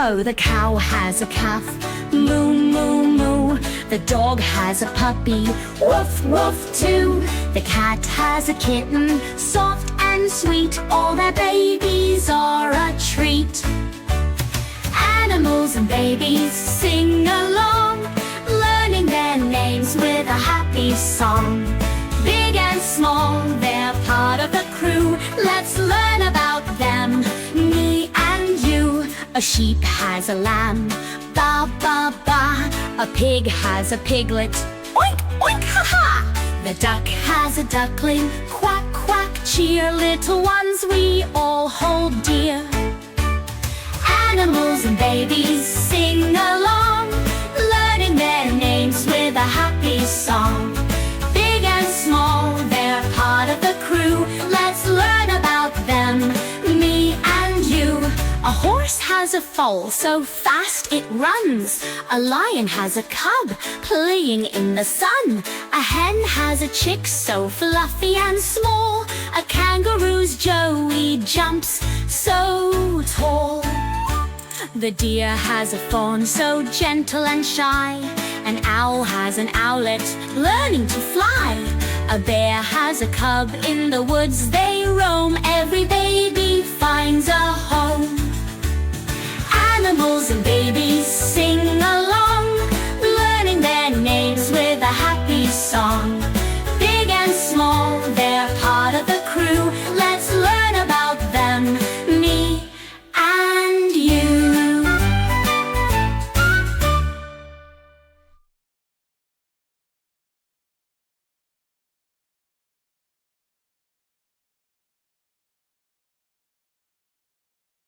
Oh, the cow has a calf, moo, moo, moo. The dog has a puppy, woof, woof, too. The cat has a kitten, soft and sweet. All their babies are a treat. Animals and babies sing along, learning their names with a happy song. Big and small, they're part of the crew. Let's learn about them, me and you. A sheep has a lamb, ba, ba, ba. A pig has a piglet, oink, oink, ha, ha. The duck has a duckling, quack, quack, cheer. Little ones we all hold dear. Animals and babies sing along, learning their names with a happy song. Big and small, they're part of the crew. Let's learn about them, me and you. A horse has a foal, so fast it runs. A lion has a cub, playing in the sun. A hen has a chick, so fluffy and small. A kangaroo's Joey jumps so tall. The deer has a fawn, so gentle and shy. An owl has an owlet, learning to fly. A bear has a cub, in the woods they roam. Every